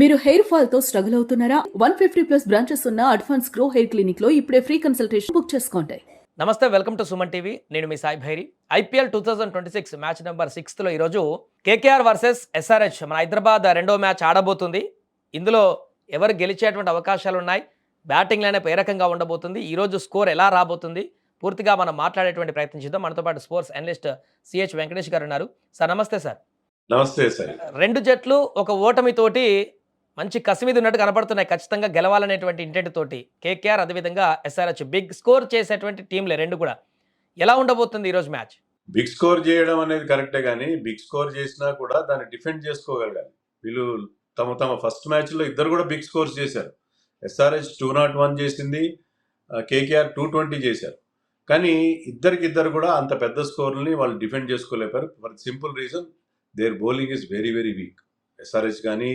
మీరు hair fall తో struggle అవుతున్నారా? 150+ బ్రాంచెస్ ఉన్న అడ్వాన్స్ గ్రో హెయిర్ క్లినిక్ లో ఇప్పుడే ఫ్రీ కన్సల్టేషన్ బుక్ చేసుకోండి. నమస్తే, వెల్కమ్ టు సుమన్ టీవీ. నేను మీ Sai Bhairi. IPL 2026 match number 6లో ఈరోజు కేకేఆర్ వర్సెస్ ఎస్ఆర్హెచ్ మన హైదరాబాద్ రెండో మ్యాచ్ ఆడబోతుంది. ఇందులో ఎవరు గెలిచేటువంటి అవకాశాలు ఉన్నాయి, బ్యాటింగ్ లైనప్ ఏ రకంగా ఉండబోతుంది, ఈరోజు స్కోర్ ఎలా రాబోతుంది, పూర్తిగా మనం మాట్లాడేటువంటి ప్రయత్నం చేద్దాం. మనతో పాటు స్పోర్ట్స్ అనలిస్ట్ సిహెచ్ వెంకటేష్ గారు ఉన్నారు. సార్ నమస్తే. సార్ నమస్తే సార్. రెండు జట్లు ఒక ఓటమితోటి మంచి కసి మీద ఉన్నట్టు కనపడుతున్నాయి. ఖచ్చితంగా గెలవాలనేటువంటి ఇంటెంట్ తోటి కేకేఆర్, అదేవిధంగా ఎస్ఆర్హెచ్ బిగ్ స్కోర్ చేసేటువంటి టీంలే రెండు కూడా. ఎలా ఉండబోతుంది ఈరోజు మ్యాచ్? బిగ్ స్కోర్ చేయడం అనేది కరెక్టే, కానీ బిగ్ స్కోర్ చేసినా కూడా దాన్ని డిఫెండ్ చేసుకోగలగాలి. వీళ్ళు తమ ఫస్ట్ మ్యాచ్లో ఇద్దరు కూడా బిగ్ స్కోర్స్ చేశారు. ఎస్ఆర్హెచ్ 201 చేసింది, కేకేఆర్ 220 చేశారు. కానీ ఇద్దరు కూడా అంత పెద్ద స్కోర్ని వాళ్ళు డిఫెండ్ చేసుకోలేపారు. For simple reason, their bowling is very very weak. SRH కానీ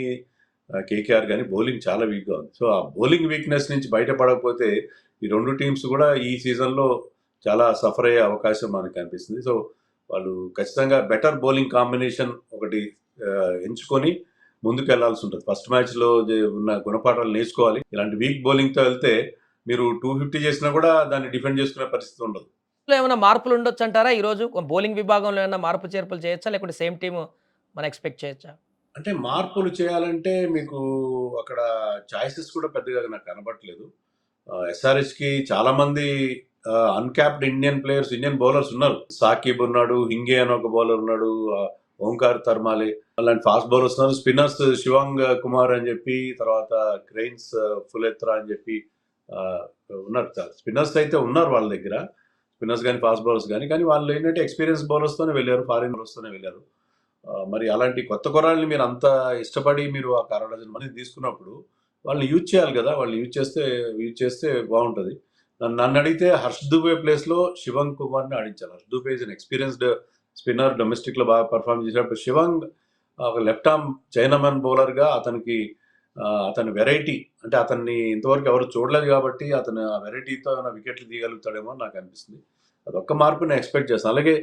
కేకేఆర్ కానీ బౌలింగ్ చాలా వీక్గా ఉంది. సో ఆ బౌలింగ్ వీక్నెస్ నుంచి బయటపడకపోతే ఈ రెండు టీమ్స్ కూడా ఈ సీజన్లో చాలా సఫర్ అయ్యే అవకాశం మనకు కనిపిస్తుంది. సో వాళ్ళు ఖచ్చితంగా బెటర్ బౌలింగ్ కాంబినేషన్ ఒకటి ఎంచుకొని ముందుకు వెళ్లాల్సి ఉంటుంది. ఫస్ట్ మ్యాచ్లో ఉన్న గుణపాఠాలు నేర్చుకోవాలి. ఇలాంటి వీక్ బౌలింగ్తో వెళ్తే మీరు 250 చేసినా కూడా దాన్ని డిఫెండ్ చేసుకునే పరిస్థితి ఉండదు. ఏమైనా మార్పులు ఉండొచ్చు అంటారా? ఈరోజు బౌలింగ్ విభాగంలో ఏమైనా మార్పు చేర్పులు చేయొచ్చా, లేకుంటే సేమ్ టీమ్ మనం ఎక్స్పెక్ట్ చేయొచ్చా? అంటే మార్పులు చేయాలంటే మీకు అక్కడ చాయిసెస్ కూడా పెద్దగా నాకు కనబడట్లేదు. ఎస్ఆర్హెచ్కి చాలామంది uncapped Indian players, Indian bowlers ఉన్నారు. సాకిబ్ ఉన్నాడు, హింగే అని ఒక బౌలర్ ఉన్నాడు, ఓంకార్ తర్మాలే అలాంటి ఫాస్ట్ బౌలర్స్ ఉన్నారు. స్పిన్నర్స్ శివాంగ్ కుమార్ అని చెప్పి, తర్వాత క్రెయిన్స్ ఫులెత్రా అని చెప్పి ఉన్నారు. స్పిన్నర్స్ అయితే ఉన్నారు వాళ్ళ దగ్గర, స్పిన్నర్స్ కానీ ఫాస్ట్ బౌలర్స్ కానీ వాళ్ళు ఏంటంటే ఎక్స్పీరియన్స్ బౌలర్స్తోనే వెళ్ళారు, ఫారిన్ బౌలర్స్తోనే వెళ్ళారు. మరి అలాంటి కొత్త కుర్రాళ్ళని మీరు అంత ఇష్టపడి మీరు ఆ 1 డజన్ మంది తీసుకున్నప్పుడు వాళ్ళని యూజ్ చేయాలి కదా. వాళ్ళని యూజ్ చేస్తే బాగుంటుంది. నన్ను అడిగితే హర్ష్ దూబే ప్లేస్లో శివంగ్ కుమార్ని ఆడించాలి. Harsh Dubey is an experienced spinner, డొమెస్టిక్లో బాగా పర్ఫార్మ్ చేసినప్పుడు శివంగ్ ఒక లెఫ్ట్ ఆర్మ్ చైనామన్ బౌలర్గా అతని వెరైటీ, అంటే అతన్ని ఇంతవరకు ఎవరు చూడలేదు కాబట్టి అతను ఆ వెరైటీతో వికెట్లు తీయగలుగుతాడేమో నాకు అనిపిస్తుంది. అదొక్క మార్పు నేను ఎక్స్పెక్ట్ చేస్తాను. అలాగే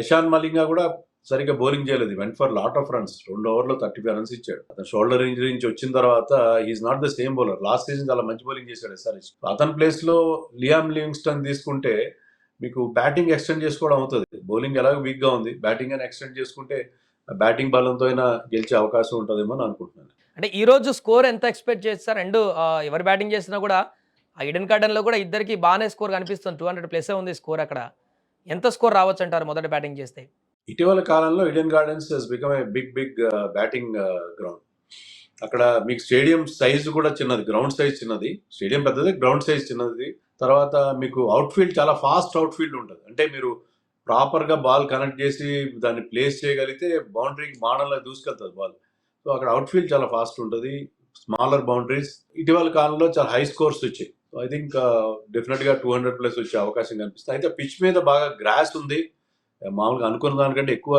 ఇషాన్ మలింగా కూడా సరిగ్గా బౌలింగ్ చేయలేదు. Went for lot of runs. 2 ఓవర్లో 35 రన్స్ ఇచ్చాడు. అతను షోల్డర్ ఇంజరీ నుంచి వచ్చిన తర్వాత he is not the same bowler. Last season చాలా మంచి బౌలింగ్ చేశాడు ఎస్ఆర్హెచ్. అతని ప్లేస్లో లియామ్ లివింగ్స్టన్ తీసుకుంటే మీకు బ్యాటింగ్ ఎక్స్టెండ్ చేసుకోవడం అవుతుంది. బౌలింగ్ ఎలాగో వీక్గా ఉంది, బ్యాటింగ్ అని ఎక్స్టెండ్ చేసుకుంటే బ్యాటింగ్ బలంతో అయినా గెలిచే అవకాశం ఉంటుందేమో అని అనుకుంటున్నాను. అంటే ఈరోజు స్కోర్ ఎంత ఎక్స్పెక్ట్ చేస్తారు? రెండు ఎవరు బ్యాటింగ్ చేసినా కూడా ఆ ఈడెన్ గార్డెన్లో కూడా ఇద్దరికి బాగానే స్కోర్ కనిపిస్తుంది. 200+ ఉంది స్కోర్. అక్కడ ఎంత స్కోర్ రావచ్చు అంటారు మొదట బ్యాటింగ్ చేస్తే? ఇటీవల కాలంలో Eden Gardens has become a big batting ground. అక్కడ మీకు స్టేడియం సైజు కూడా చిన్నది, గ్రౌండ్ సైజ్ చిన్నది, స్టేడియం పెద్దది, గ్రౌండ్ సైజ్ చిన్నది. తర్వాత మీకు అవుట్ఫీల్డ్ చాలా ఫాస్ట్ అవుట్ఫీల్డ్ ఉంటుంది. అంటే మీరు ప్రాపర్గా బాల్ కనెక్ట్ చేసి దాన్ని ప్లేస్ చేయగలిగితే బౌండరీకి మాడల్లో దూసుకెళ్తుంది బాల్. సో అక్కడ అవుట్ఫీల్డ్ చాలా ఫాస్ట్ ఉంటుంది, స్మాలర్ బౌండరీస్. ఇటీవల కాలంలో చాలా హై స్కోర్స్ వచ్చాయి. సో ఐ థింక్ డెఫినెట్గా 200+ వచ్చే అవకాశం కనిపిస్తుంది. అయితే పిచ్ మీద బాగా గ్రాస్ ఉంది, మామూలుగా అనుకున్న దానికంటే ఎక్కువ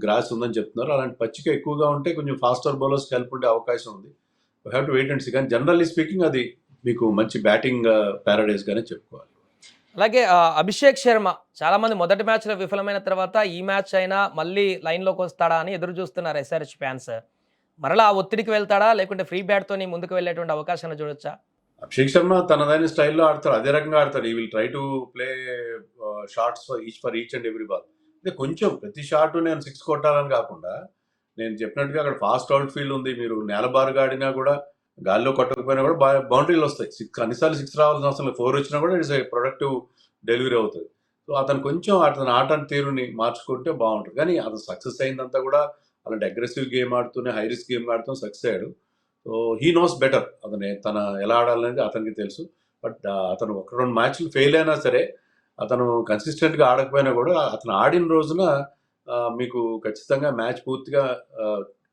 గ్రాస్ ఉందని చెప్తున్నారు. అలాంటి పచ్చిక ఎక్కువగా ఉంటే కొంచెం ఫాస్టర్ బౌలర్స్కి హెల్ప్ ఉండే అవకాశం ఉంది. We have to wait and see. కానీ జనరల్లీ స్పీకింగ్ అది మీకు మంచి బ్యాటింగ్ ప్యారడైస్గానే చెప్పుకోవాలి. అలాగే అభిషేక్ శర్మ చాలామంది మొదటి మ్యాచ్లో విఫలమైన తర్వాత ఈ మ్యాచ్ అయినా మళ్ళీ లైన్లోకి వస్తాడా అని ఎదురు చూస్తున్నారు ఎస్ఆర్హెచ్ ఫ్యాన్స్. మరలా ఆ ఒత్తిడికి వెళ్తాడా, లేకుంటే ఫ్రీ బ్యాట్తో ముందుకు వెళ్ళేటువంటి అవకాశాన్ని చూడొచ్చా? అభిషేక్ శర్మ తనదైన స్టైల్లో ఆడతాడు, అదే రకంగా ఆడతాడు. He will try to play shots for each and every ball. అంటే కొంచెం ప్రతి షాట్ నేను 6 కొట్టాలని కాకుండా, నేను చెప్పినట్టుగా అక్కడ ఫాస్ట్ అవుట్ ఫీల్డ్ ఉంది. మీరు నేలబారుగా ఆడినా కూడా, గాల్లో కొట్టకపోయినా కూడా బౌండరీలు వస్తాయి. అన్నిసార్లు 6 రావాల్సిన అవసరం లేదు. 4 వచ్చినా కూడా ఇట్స్ ఏ ప్రొడక్టివ్ డెలివరీ అవుతుంది. సో అతను కొంచెం అతని ఆట తీరుని మార్చుకుంటే బాగుంటుంది. కానీ అతను సక్సెస్ అయిందంతా కూడా అలాంటి అగ్రెసివ్ గేమ్ ఆడుతూనే, హై రిస్క్ గేమ్ ఆడుతూ సక్సెస్ అయ్యాడు. So he knows better. తన ఎలా ఆడాలనేది అతనికి తెలుసు. బట్ అతను 1-2 మ్యాచ్లు ఫెయిల్ అయినా సరే, అతను కన్సిస్టెంట్గా ఆడకపోయినా కూడా అతను ఆడిన రోజున మీకు ఖచ్చితంగా మ్యాచ్ పూర్తిగా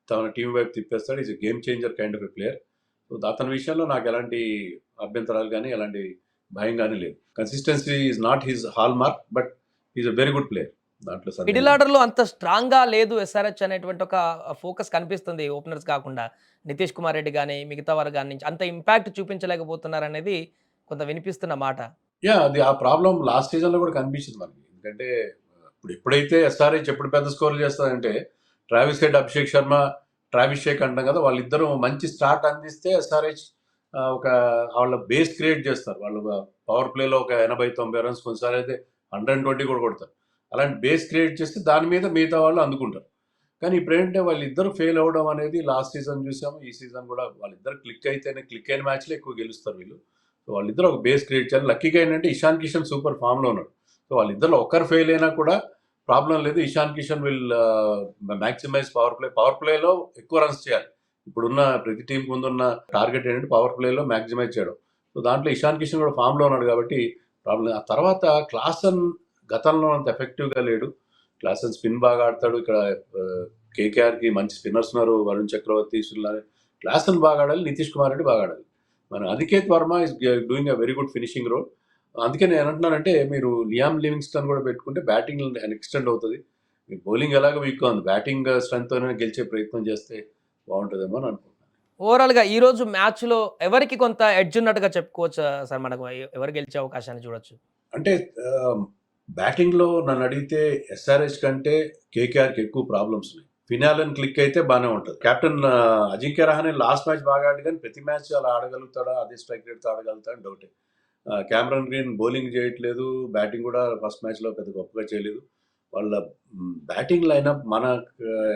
తన టీం వైపు తిప్పేస్తాడు. Is game changer kind of a player. So అతని విషయంలో నాకు ఎలాంటి అభ్యంతరాలు కానీ ఎలాంటి భయం కానీ లేదు. Consistency is not his hall mark, but is a very good player. దాంట్లో మిడిల్ ఆర్డర్లో అంత స్ట్రాంగ్గా లేదు ఎస్ఆర్హెచ్ అనేటువంటి ఒక ఫోకస్ కనిపిస్తుంది. ఓపెనర్స్ కాకుండా నితీష్ కుమార్ రెడ్డి కానీ మిగతా వారు కానీ అంత ఇంపాక్ట్ చూపించలేకపోతున్నారు అనేది కొంత వినిపిస్తున్న మాట. అది ఆ ప్రాబ్లం లాస్ట్ సీజన్లో కూడా కనిపించింది మనకి. ఎందుకంటే ఎప్పుడైతే ఎస్ఆర్హెచ్ ఎప్పుడు పెద్ద స్కోర్లు చేస్తుందంటే, Travis Head, Abhishek Sharma Travishek అంటాం కదా, వాళ్ళిద్దరూ మంచి స్టార్ట్ అందిస్తే ఎస్ఆర్హెచ్ ఒక వాళ్ళ బేస్ క్రియేట్ చేస్తారు. వాళ్ళు పవర్ ప్లేలో ఒక 80-90 రన్స్, కొన్నిసార్లు అయితే 120 కూడా కొడతారు. అలాంటి బేస్ క్రియేట్ చేస్తే దాని మీద మిగతా వాళ్ళు అందుకుంటారు. కానీ ఇప్పుడేంటంటే వాళ్ళిద్దరు ఫెయిల్ అవ్వడం అనేది లాస్ట్ సీజన్ చూసాము, ఈ సీజన్ కూడా వాళ్ళిద్దరు క్లిక్ అయిన మ్యాచ్లో ఎక్కువ గెలుస్తారు వీళ్ళు. సో వాళ్ళిద్దరు ఒక బేస్ క్రియేట్ చేయాలి. లక్కీగా ఏంటంటే ఇషాన్ కిషన్ సూపర్ ఫామ్లో ఉన్నాడు. సో వాళ్ళిద్దరు ఒకరు ఫెయిల్ అయినా కూడా ప్రాబ్లం లేదు. Ishan Kishan will maximize power ప్లేలో ఎక్కువ రన్స్ చేయాలి. ఇప్పుడున్న ప్రతి టీంకి ముందున్న టార్గెట్ ఏంటంటే పవర్ ప్లేలో మ్యాక్సిమైజ్ చేయడం. సో దాంట్లో ఇషాన్ కిషన్ కూడా ఫామ్లో ఉన్నాడు కాబట్టి ప్రాబ్లం. ఆ తర్వాత క్లాసన్ గతంలో అంత ఎఫెక్టివ్గా లేడు. క్లాసన్ స్పిన్ బాగా ఆడతాడు. ఇక్కడ కేకేఆర్కి మంచి స్పిన్నర్స్ ఉన్నారు, వరుణ్ చక్రవర్తి, క్లాసన్ బాగా ఆడాలి, నితీష్ కుమార్ రెడ్డి బాగా ఆడాలి. మన Aniket Varma is doing a very good finishing role. అందుకే నేను అంటున్నానంటే మీరు లియామ్ లివింగ్స్టన్ కూడా పెట్టుకుంటే బ్యాటింగ్ ఎక్స్టెండ్ అవుతుంది. మీ బౌలింగ్ ఎలాగో వీక్గా ఉంది, బ్యాటింగ్ స్ట్రెంగ్త్ గెలిచే ప్రయత్నం చేస్తే బాగుంటుందేమో అని అనుకుంటున్నాను. ఓవరాల్గా ఈ రోజు మ్యాచ్లో ఎవరికి కొంత ఎడ్జ్ ఉన్నట్టుగా చెప్పుకోవచ్చు సార్? మనకు ఎవరు గెలిచే అవకాశాన్ని చూడొచ్చు? అంటే బ్యాటింగ్లో నన్ను అడిగితే ఎస్ఆర్హెచ్ కంటే కేకేఆర్కి ఎక్కువ ప్రాబ్లమ్స్ ఉన్నాయి. ఫినాలన్ క్లిక్ అయితే బాగానే ఉంటుంది. Captain Ajinkya Rahane last match బాగా ఆడి, కానీ ప్రతి మ్యాచ్ అలా ఆడగలుగుతాడా, అదే స్ట్రైక్ రేట్తో ఆడగలుగుతాడా అని డౌటే. క్యామరన్ గ్రీన్ బౌలింగ్ చేయట్లేదు, బ్యాటింగ్ కూడా ఫస్ట్ మ్యాచ్లో పెద్ద గొప్పగా చేయలేదు. వాళ్ళ బ్యాటింగ్ లైనప్ మన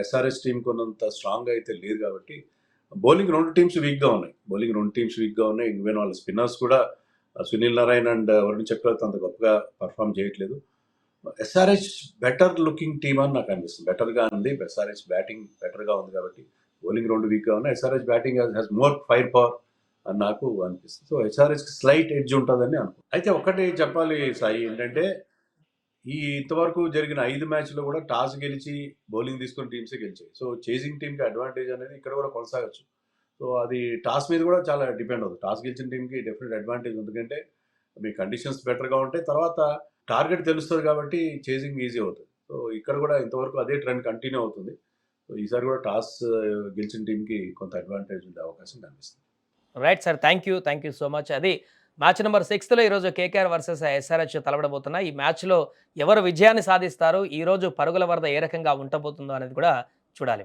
ఎస్ఆర్హెచ్ టీం కొన్నంత స్ట్రాంగ్ అయితే లేదు కాబట్టి బౌలింగ్ రెండు టీమ్స్ వీక్గా ఉన్నాయి. ఈవెన్ వాళ్ళ స్పిన్నర్స్ కూడా సునీల్ నారాయణ్ అండ్ వరుణ్ చక్రవర్తి అంత గొప్పగా పర్ఫామ్ చేయట్లేదు. ఎస్ఆర్హెచ్ బెటర్ లుకింగ్ టీమ్ అని నాకు అనిపిస్తుంది. బెటర్గా ఉంది, ఎస్ఆర్హెచ్ బ్యాటింగ్ బెటర్గా ఉంది కాబట్టి బౌలింగ్ రెండు వీక్గా ఉన్నాయి. SRH batting has more fire power అని నాకు అనిపిస్తుంది. సో ఎస్ఆర్హెచ్కి స్లైట్ ఎడ్జ్ ఉంటుందని అనుకుంటున్నాను. అయితే ఒక్కటి చెప్పాలి సాయి, ఏంటంటే ఇంతవరకు జరిగిన 5 మ్యాచ్లో కూడా టాస్ గెలిచి బౌలింగ్ తీసుకున్న టీమ్సే గెలిచాయి. సో చేసింగ్ టీంకి అడ్వాంటేజ్ అనేది ఇక్కడ కూడా కొనసాగచ్చు. సో అది టాస్ మీద కూడా చాలా డిపెండ్ అవుతుంది. టాస్ గెలిచిన టీంకి డెఫినెట్ అడ్వాంటేజ్, ఎందుకంటే మీ కండిషన్స్ బెటర్గా ఉంటాయి, తర్వాత టార్గెట్ తెలుస్తుంది కాబట్టి చేసింగ్ ఈజీ అవుతుంది. సో ఇక్కడ కూడా ఇంతవరకు అదే ట్రెండ్ కంటిన్యూ అవుతుంది. సో ఈసారి కూడా టాస్ గెలిచిన టీంకి కొంత అడ్వాంటేజ్ ఉండే అవకాశం కనిపిస్తుంది. Right sir, thank you so much. అది మ్యాచ్ నెంబర్ 6లో ఈరోజు కేకేఆర్ వర్సెస్ ఎస్ఆర్హెచ్ తలపడబోతున్నాయి. ఈ మ్యాచ్లో ఎవరు విజయాన్ని సాధిస్తారు, ఈరోజు పరుగుల వరద ఏ రకంగా ఉండబోతుందో అనేది కూడా చూడాలి.